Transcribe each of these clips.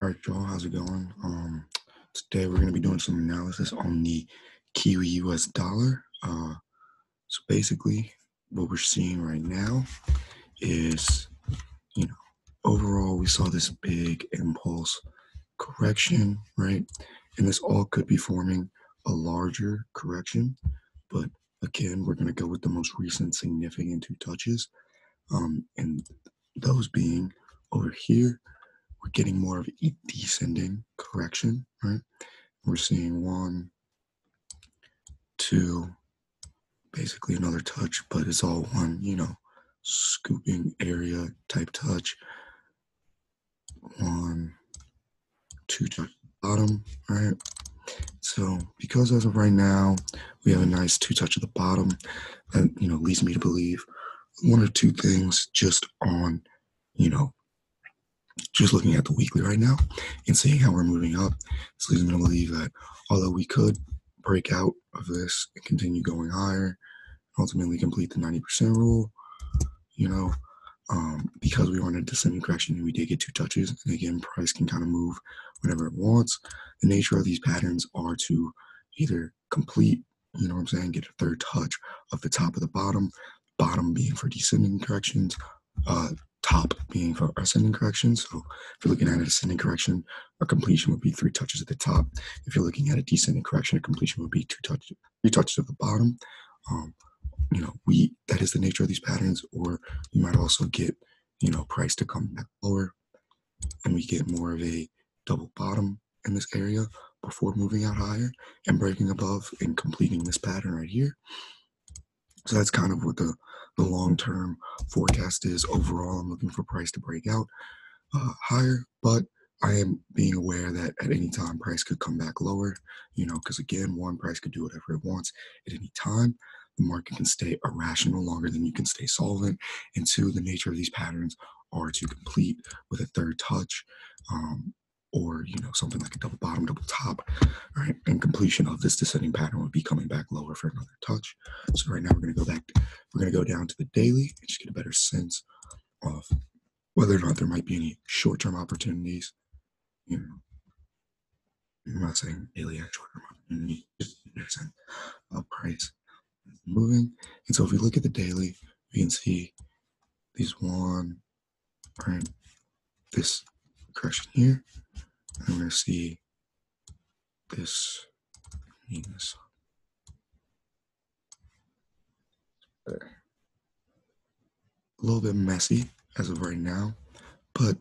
All right, y'all, how's it going? Today we're going to be doing some analysis on the Kiwi US dollar. So basically, what we're seeing right now is, you know, overall we saw this big impulse correction, right? And this all could be forming a larger correction, but again, we're going to go with the most recent significant two touches, and those being over here. We're getting more of a descending correction, right? We're seeing one, two, basically another touch, but it's all one, scooping area type touch. One, two touch bottom, right? So because as of right now, we have a nice two touch at the bottom, that, leads me to believe one or two things just on, just looking at the weekly right now and seeing how we're moving up. This leads me to believe that although we could break out of this and continue going higher, ultimately complete the 90% rule, because we were in a descending correction and we did get two touches, and again, price can kind of move whenever it wants. The nature of these patterns are to either complete, get a third touch of the top of the bottom being for descending corrections, top being for ascending corrections. So if you're looking at a descending correction, a completion would be three touches at the top. If you're looking at a descending correction, a completion would be three touches at the bottom. That is the nature of these patterns. Or you might also get, price to come back lower, and we get more of a double bottom in this area before moving out higher and breaking above and completing this pattern right here. So that's kind of what the long-term forecast is. Overall, I'm looking for price to break out higher, but I am being aware that at any time price could come back lower, because again, one, price could do whatever it wants at any time. The market can stay irrational longer than you can stay solvent. And two, the nature of these patterns are to complete with a third touch, or something like a double bottom, double top, right? And completion of this descending pattern would be coming back lower for another touch. So right now we're going to go down to the daily and just get a better sense of whether or not there might be any short-term opportunities. I'm not saying daily and short-term opportunities, just a better sense of price moving. And so if we look at the daily, we can see these one, right, this correction here, and we're going to see this, a little bit messy as of right now, but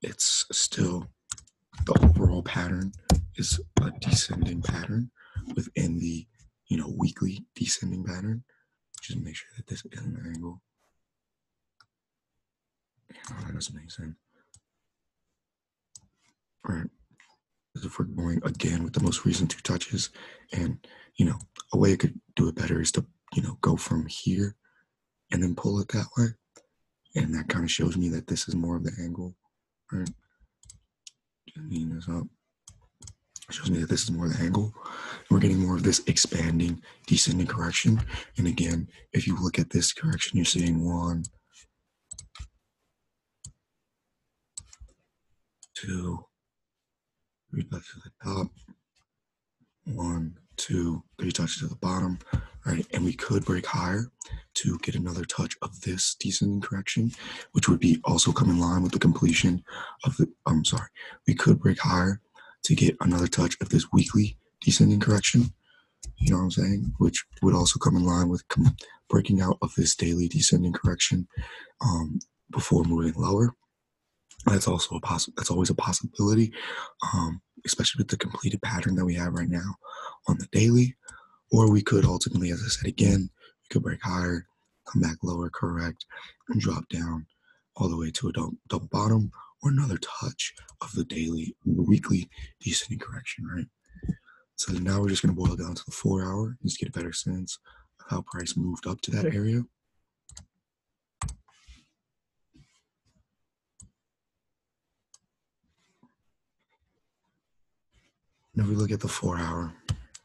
it's still, the overall pattern is a descending pattern within the weekly descending pattern. Just make sure that this is an angle. That doesn't make sense. All right. If we're going again with the most recent two touches, and a way I could do it better is to go from here and then pull it that way, and that kind of shows me that this is more of the angle, right? Neaten this up. It shows me that this is more the angle. We're getting more of this expanding descending correction. And again, if you look at this correction, you're seeing one, two, three touches at the top, one, two, three touches at the bottom, right? And we could break higher to get another touch of this descending correction, which would be also come in line with the completion of the, we could break higher to get another touch of this weekly descending correction, you know what I'm saying? Which would also come in line with breaking out of this daily descending correction before moving lower. That's also that's always a possibility, especially with the completed pattern that we have right now on the daily. Or we could ultimately, as I said again, we could break higher, come back lower, correct, and drop down all the way to a double bottom or another touch of the daily, weekly descending correction, right? So now we're just going to boil down to the 4 hour and just get a better sense of how price moved up to that area. And if we look at the 4 hour,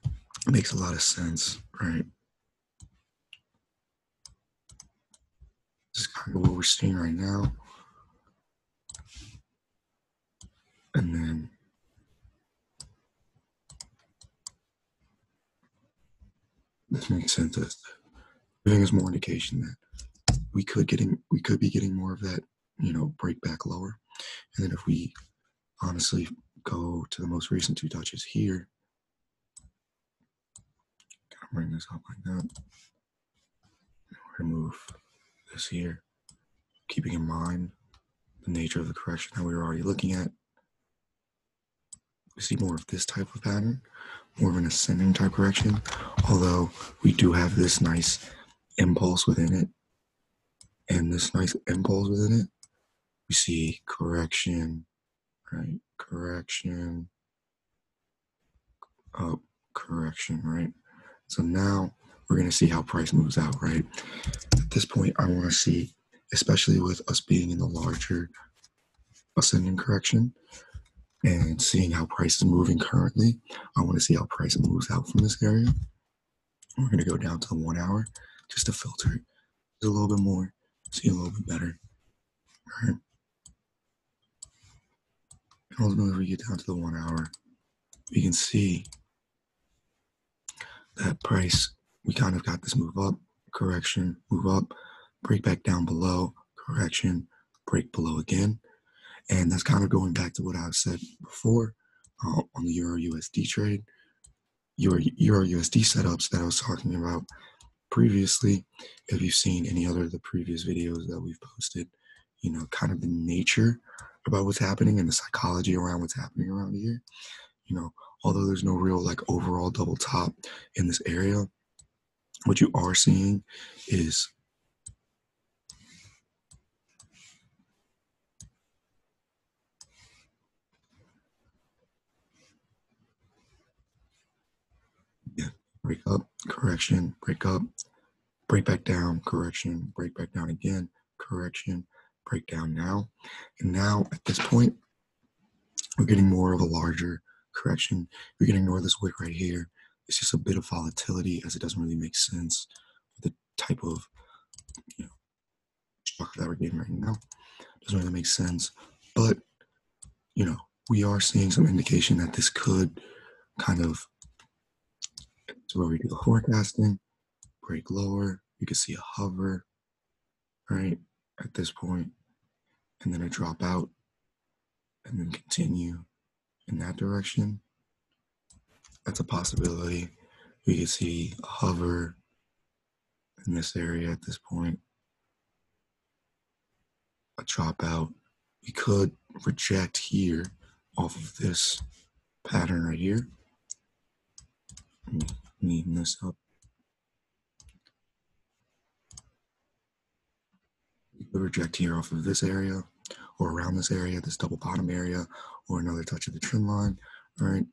it makes a lot of sense, right? This is kind of what we're seeing right now. And then this makes sense as giving us more indication that we could be getting more of that, break back lower. And then if we honestly go to the most recent two touches here, bring this up like that. Remove this here, keeping in mind the nature of the correction that we were already looking at. We see more of this type of pattern, more of an ascending type correction, although we do have this nice impulse within it. And this nice impulse within it, we see correction, right? Correction, up, correction, right? So now we're going to see how price moves out, right? At this point, I want to see, especially with us being in the larger ascending correction and seeing how price is moving currently, I want to see how price moves out from this area. We're going to go down to the 1 hour just to filter it a little bit more, see a little bit better. All right. And ultimately, if we get down to the 1 hour, we can see that price, we kind of got this move up, correction, move up, break back down below, correction, break below again. And that's kind of going back to what I've said before on the Euro USD trade, Euro USD setups that I was talking about previously. If you've seen any other of the previous videos that we've posted, kind of the nature about what's happening and the psychology around what's happening around here, although there's no real like overall double top in this area, what you are seeing is break up, correction, break up, break back down, correction, break back down again, correction, break down now. And now at this point, we're getting more of a larger correction. We're getting more of this wick right here. It's just a bit of volatility as it doesn't really make sense with the type of structure that we're getting right now. Doesn't really make sense. But, we are seeing some indication that this could kind of, so where we do the forecasting, break lower, you can see a hover, right, at this point, and then a drop out, and then continue in that direction. That's a possibility. We could see a hover in this area at this point, a drop out. We could reject here off of this pattern right here. Neaten this up. We could reject here off of this area or around this area, this double bottom area, or another touch of the trend line, right?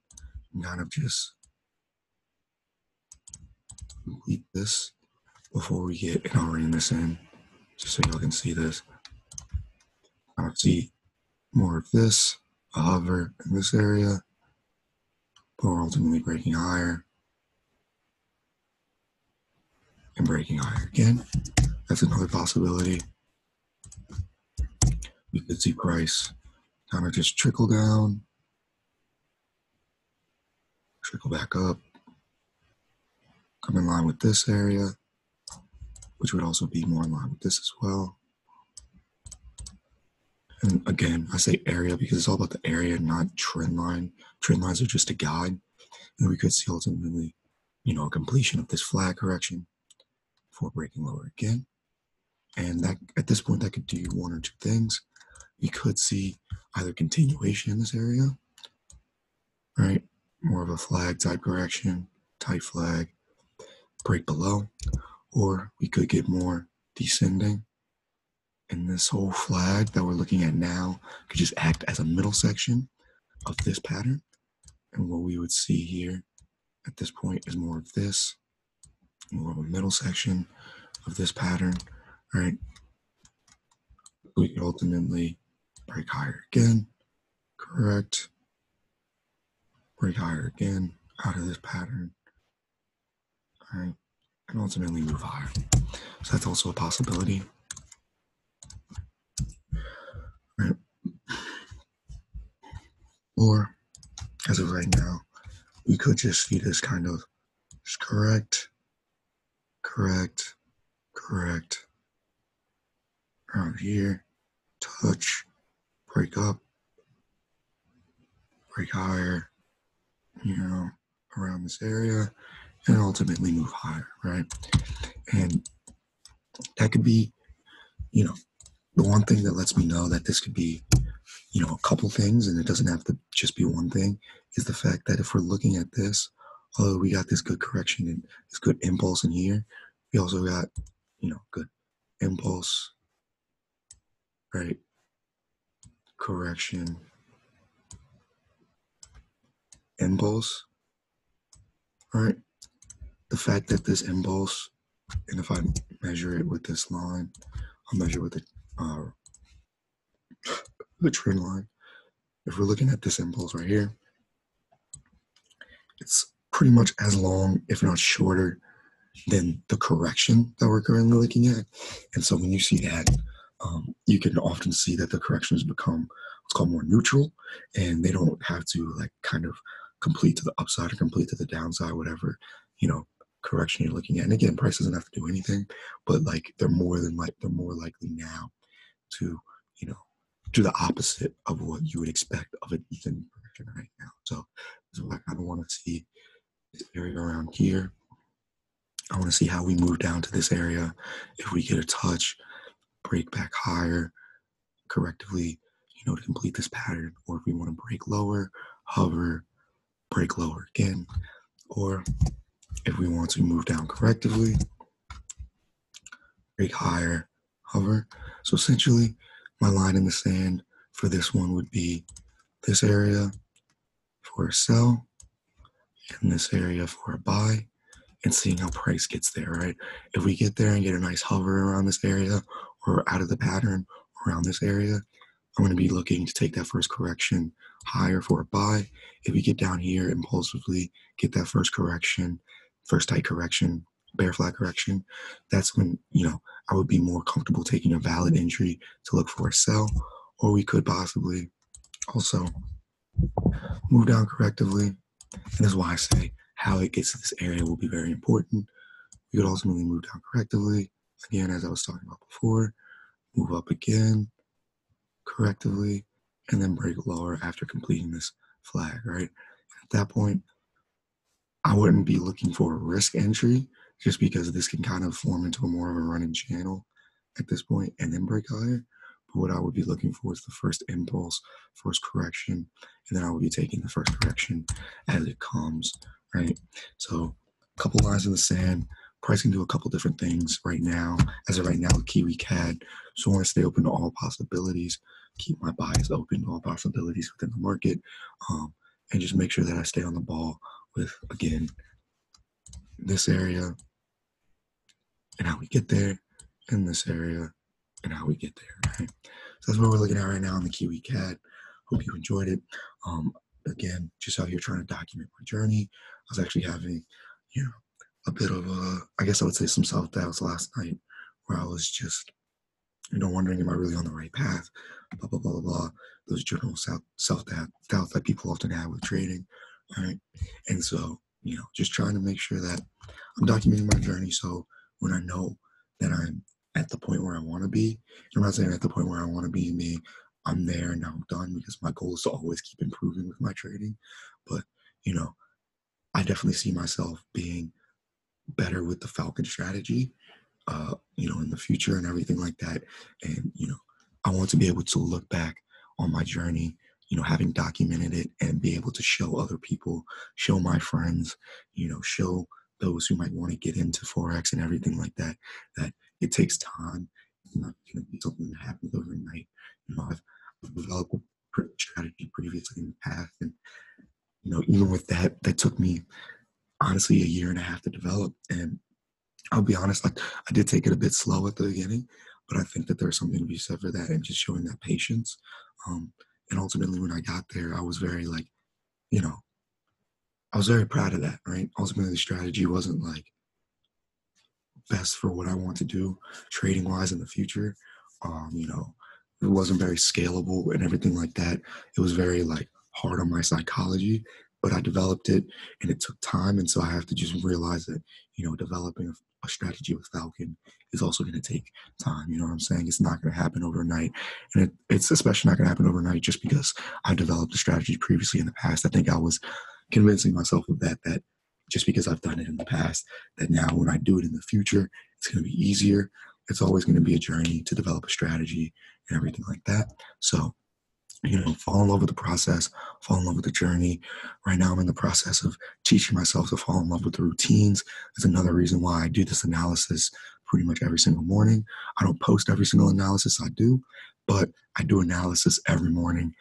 And kind of just complete this before we get, and I'll ring this in just so y'all can see this. I'll see more of this, a hover in this area, or ultimately breaking higher and breaking higher again. That's another possibility. We could see price kind of just trickle down, trickle back up, come in line with this area, which would also be more in line with this as well. And again, I say area because it's all about the area, not trend line. Trend lines are just a guide. And we could see ultimately, a completion of this flag correction before breaking lower again. And that at this point, that could do one or two things. We could see either continuation in this area, right? More of a flag type correction, tight flag, break below, or we could get more descending. And this whole flag that we're looking at now could just act as a middle section of this pattern. And what we would see here at this point is more of this, more of a middle section of this pattern, right? We could ultimately break higher again, correct, break higher again out of this pattern, all right, and ultimately move higher. So that's also a possibility. Right. Or as of right now, we could just see this kind of just correct, correct, correct around here, touch, break up, break higher, around this area, and ultimately move higher, right? And that could be, you know, the one thing that lets me know that this could be, a couple things, and it doesn't have to just be one thing, is the fact that if we're looking at this, although we got this good correction and this good impulse in here, we also got, good impulse, right? Correction, impulse, right? The fact that this impulse, and if I measure it with this line, I'll measure with the trend line. If we're looking at this impulse right here, it's pretty much as long, if not shorter, than the correction that we're currently looking at. And so when you see that, you can often see that the corrections become what's called more neutral, and they don't have to like kind of complete to the upside or complete to the downside, whatever, correction you're looking at. And again, price doesn't have to do anything, but like they're more likely now to, you know, do the opposite of what you would expect of a decent correction right now. So this is what I kind of want to see, this area around here. I want to see how we move down to this area. If we get a touch, break back higher, correctively, to complete this pattern, or if we want to break lower, hover, break lower again, or if we want to move down correctively, break higher, hover. So essentially, my line in the sand for this one would be this area for a sell, and this area for a buy, and seeing how price gets there, right? If we get there and get a nice hover around this area or out of the pattern around this area, I'm going to be looking to take that first correction higher for a buy. If we get down here, impulsively get that first correction, first tight correction, bear flag correction, that's when, I would be more comfortable taking a valid entry to look for a sell. Or we could possibly also move down correctively. And this is why I say how it gets to this area will be very important. We could ultimately move down correctively, again, as I was talking about before, move up again correctively, and then break lower after completing this flag, right? At that point, I wouldn't be looking for a risk entry just because this can kind of form into a more of a running channel at this point and then break higher. But what I would be looking for is the first impulse, first correction, and then I would be taking the first correction as it comes, right? So a couple lines in the sand, price can do a couple different things right now. As of right now, Kiwi CAD. So I want to stay open to all possibilities, keep my bias open to all possibilities within the market, and just make sure that I stay on the ball with, again, this area and how we get there, and this area and how we get there, right? So that's what we're looking at right now on the Kiwi CAD. Hope you enjoyed it. Again, just out here trying to document my journey. I was actually having, a bit of I guess I would say some self-doubts last night, where I was just, wondering, am I really on the right path? Blah, blah, blah, blah, blah. Those general self-doubts that people often have with trading, right? And so, just trying to make sure that I'm documenting my journey. So when I know that I'm at the point where I want to be, I'm not saying at the point where I want to be, I'm there and I'm done, because my goal is to always keep improving with my trading. But, I definitely see myself being better with the Falcon strategy, in the future and everything like that. And, I want to be able to look back on my journey, having documented it, and be able to show other people, show my friends, show those who might want to get into Forex and everything like that, that it takes time. It's not going to be something that happens overnight. I've developed a strategy previously in the past. And, even with that, that took me honestly a year and a half to develop. And I'll be honest, like, I did take it a bit slow at the beginning, but I think that there's something to be said for that, and just showing that patience. And ultimately, when I got there, I was very you know, I was very proud of that, right? Ultimately, the strategy wasn't like best for what I want to do trading wise in the future. It wasn't very scalable and everything like that. It was very like hard on my psychology, but I developed it and it took time. And so I have to just realize that, developing a strategy with Falcon is also going to take time. You know what I'm saying? It's not going to happen overnight. And it's especially not going to happen overnight just because I developed a strategy previously in the past. I think I was convincing myself of that just because I've done it in the past, that now when I do it in the future, it's going to be easier. It's always going to be a journey to develop a strategy and everything like that. So, fall in love with the process, fall in love with the journey. Right now, I'm in the process of teaching myself to fall in love with the routines. That's another reason why I do this analysis pretty much every single morning. I don't post every single analysis I do, but I do analysis every morning,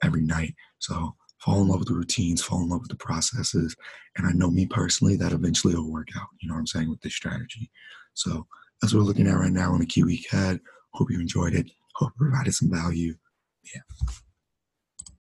every night. So fall in love with the routines, fall in love with the processes. And I know me personally that eventually it'll work out, you know what I'm saying, with this strategy. So that's what we're looking at right now on the Key Week Ahead. Hope you enjoyed it. Hope it provided some value. Yeah.